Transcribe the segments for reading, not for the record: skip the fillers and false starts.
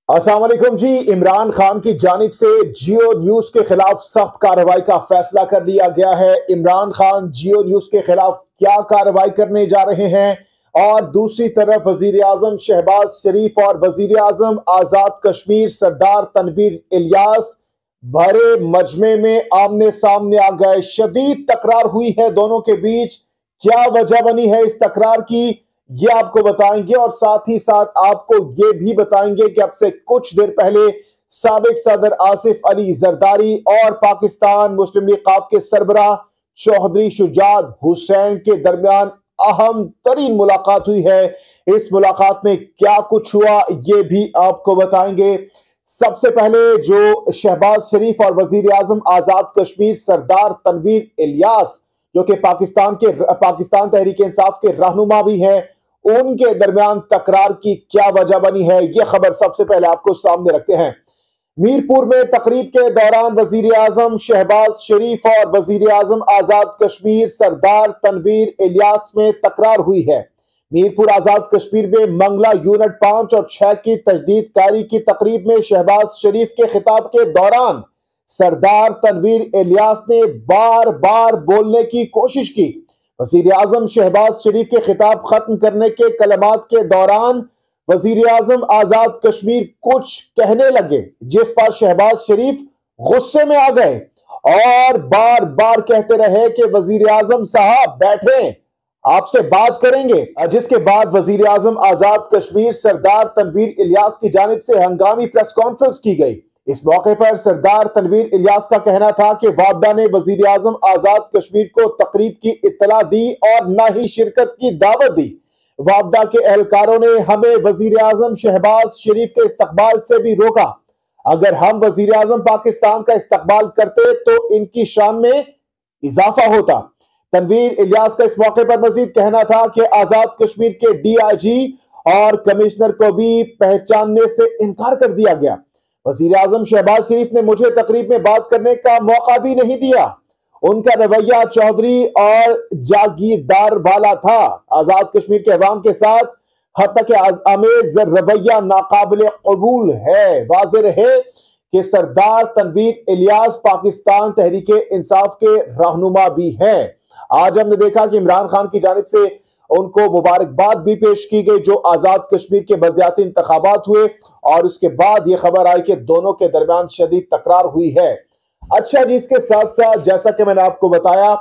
अस्सलाम वालेकुम जी। इमरान खान की जानिब से जियो न्यूज के खिलाफ सख्त कार्रवाई का फैसला कर लिया गया है। इमरान खान जियो न्यूज के खिलाफ क्या कार्रवाई करने जा रहे हैं, और दूसरी तरफ वजीर आजम शहबाज शरीफ और वजीर आजम आजाद कश्मीर सरदार तनवीर इलियास भरे मजमे में आमने सामने आ गए। शदीद तकरार हुई है दोनों के बीच। क्या वजह बनी है इस तकरार की, ये आपको बताएंगे, और साथ ही साथ आपको ये भी बताएंगे कि अब से कुछ देर पहले साबिक सदर आसिफ अली जरदारी और पाकिस्तान मुस्लिम लीग काफ के सरबराह चौधरी शुजात हुसैन के दरमियान अहम तरीन मुलाकात हुई है। इस मुलाकात में क्या कुछ हुआ ये भी आपको बताएंगे। सबसे पहले जो शहबाज शरीफ और वजीर आजम आजाद कश्मीर सरदार तनवीर इलियास, जो कि पाकिस्तान तहरीक इंसाफ के रहनुमा भी हैं, उनके दरमियान तकरार की क्या वजह बनी है, यह खबर सबसे पहले आपको सामने रखते हैं। मीरपुर में तकरीब के दौरान वजीर आजम शहबाज शरीफ और वजीर आजम आजाद कश्मीर सरदार तनवीर इलियास में तकरार हुई है। मीरपुर आजाद कश्मीर में मंगला यूनिट 5 और 6 की तजदीद कारी की तकरीब में शहबाज शरीफ के खिताब के दौरान सरदार तनवीर इलियास ने बार बार बोलने की कोशिश की। वजीर आजम शहबाज शरीफ के खिताब खत्म करने के कलमात के दौरान वजीर आजम आजाद कश्मीर कुछ कहने लगे, जिस पर शहबाज शरीफ गुस्से में आ गए और बार बार कहते रहे कि वजीर आजम साहब बैठे, आपसे बात करेंगे। जिसके बाद वजीर आजम आजाद कश्मीर सरदार तनवीर इलियास की जानिब से हंगामी प्रेस कॉन्फ्रेंस की गई। इस मौके पर सरदार तनवीर इलियास का कहना था कि वापडा ने वजीर आजम आजाद कश्मीर को तकरीब की इत्तला दी और न ही शिरकत की दावत दी। वापडा के एहलकारों ने हमें वजीर आजम शहबाज शरीफ के इस्तकबाल से भी रोका। अगर हम वजीर आजम पाकिस्तान का इस्तकबाल करते तो इनकी शान में इजाफा होता। तनवीर इलियास का इस मौके पर मजीद कहना था कि आजाद कश्मीर के DIG और कमिश्नर को भी पहचानने से इनकार कर दिया गया। वजीर आजम शहबाज शरीफ ने मुझे तकरीब में बात करने का मौका भी नहीं दिया। उनका रवैया चौधरी और जागीरदार वाला था। आजाद कश्मीर के अवाम के साथ हद तक आमेज रवैया नाकाबिल कबूल है। वाज़ेह रहे कि सरदार तनवीर इलियास पाकिस्तान तहरीक इंसाफ के रहनुमा भी हैं। आज हमने देखा कि इमरान खान की जानिब से उनको मुबारकबाद भी पेश की गई जो आजाद कश्मीर के बलदियाती इंतखाबात हुए, और उसके बाद यह खबर आई कि दोनों के दरमियान शदीद तकरार हुई है। अच्छा जी, इसके साथ साथ जैसा कि मैंने आपको बताया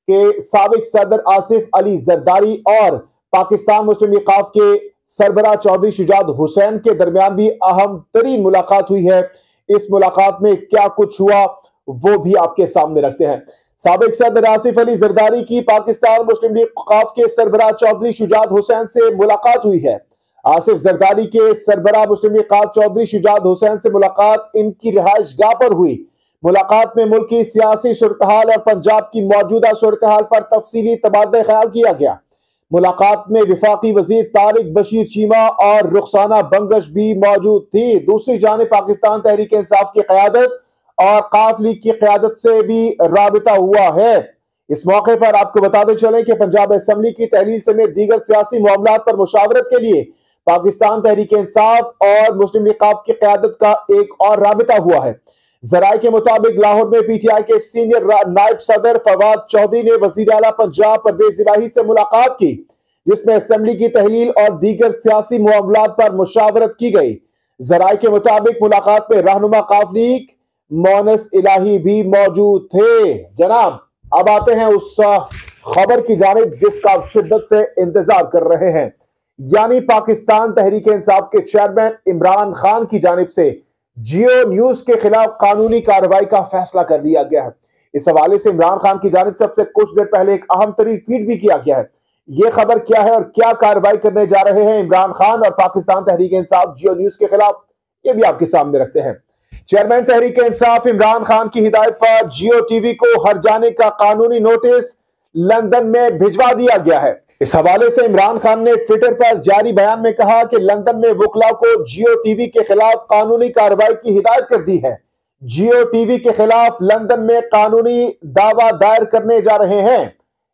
कि साबिक सदर आसिफ अली जरदारी और पाकिस्तान मुस्लिम लीग काफ के सरबराह चौधरी शुजात हुसैन के दरमियान भी अहम तरीन मुलाकात हुई है। इस मुलाकात में क्या कुछ हुआ वो भी आपके सामने रखते हैं। साबिक सदर आसिफ अली जरदारी की पाकिस्तान मुस्लिम लीग काफ के सरबराह चौधरी शुजात हुसैन से मुलाकात हुई है। आसिफ जरदारी के सरबराह मुस्लिम लीग काफ चौधरी शुजात हुसैन से मुलाकात इनकी रिहाइश गाह पर हुई। मुलाकात में मुल्क की सियासी सूरत-ए-हाल और पंजाब की मौजूदा सूरत-ए-हाल पर तफसीली तबादला ख्याल किया गया। मुलाकात में विफाकी वजीर तारिक बशीर चीमा और रुखसाना बंगश भी मौजूद थी। दूसरी जानिब पाकिस्तान तहरीक इंसाफ की क़यादत और काफ लीग की क़यादत से भी राबिता हुआ है। इस मौके पर आपको बताते चलें कि पंजाब असेंबली की तहलील समेत दीगर सियासी मामलात पर मुशावरत के लिए पाकिस्तान तहरीक इंसाफ और मुस्लिम लीग काफ की क़यादत का एक और राबिता हुआ है। जराये के मुताबिक लाहौर में PTI के सीनियर नायब सदर फवाद चौधरी ने वजीर आला पंजाब परवेज इलाही से मुलाकात की, जिसमें असेंबली की तहलील और दीगर सियासी मामलात पर मुशावरत की गई। जराये के मुताबिक मुलाकात में रहनुमा काफ लीग मोनस इलाही भी मौजूद थे। जनाब, अब आते हैं उस खबर की जानिब जिसका आप शिद्दत से इंतजार कर रहे हैं, यानी पाकिस्तान तहरीक इंसाफ के चेयरमैन इमरान खान की जानिब से जियो न्यूज के खिलाफ कानूनी कार्रवाई का फैसला कर लिया गया है। इस हवाले से इमरान खान की जानिब से सबसे कुछ देर पहले एक अहम तरीन ट्वीट भी किया गया है। यह खबर क्या है और क्या कार्रवाई करने जा रहे हैं इमरान खान और पाकिस्तान तहरीक इंसाफ जियो न्यूज के खिलाफ, ये भी आपके सामने रखते हैं। चेयरमैन तहरीक इंसाफ इमरान खान की हिदायत पर जियो टीवी को हर जाने का कानूनी नोटिस लंदन में भिजवा दिया गया है। इस हवाले से इमरान खान ने ट्विटर पर जारी बयान में कहा कि लंदन में वकला को जियो टीवी के खिलाफ कानूनी कार्रवाई की हिदायत कर दी है। जियो टीवी के खिलाफ लंदन में कानूनी दावा दायर करने जा रहे हैं।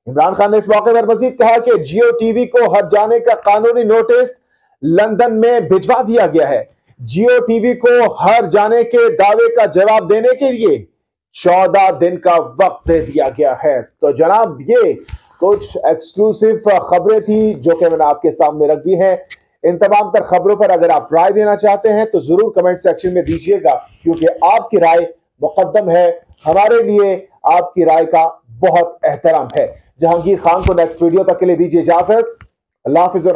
इमरान खान ने इस मौके पर मजीद कहा कि जियो टीवी को हट जाने का कानूनी नोटिस लंदन में भिजवा दिया गया है। जियो टीवी को हर जाने के दावे का जवाब देने के लिए 14 दिन का वक्त दे दिया गया है। तो जनाब, ये कुछ एक्सक्लूसिव खबरें थी जो कि मैंने आपके सामने रख दी है। इन तमाम तर खबरों पर अगर आप राय देना चाहते हैं तो जरूर कमेंट सेक्शन में दीजिएगा, क्योंकि आपकी राय मुकद्दम है। हमारे लिए आपकी राय का बहुत एहतराम है। जहांगीर खान को नेक्स्ट वीडियो तक के लिए दीजिए इजाजत। अल्लाह हाफिज़।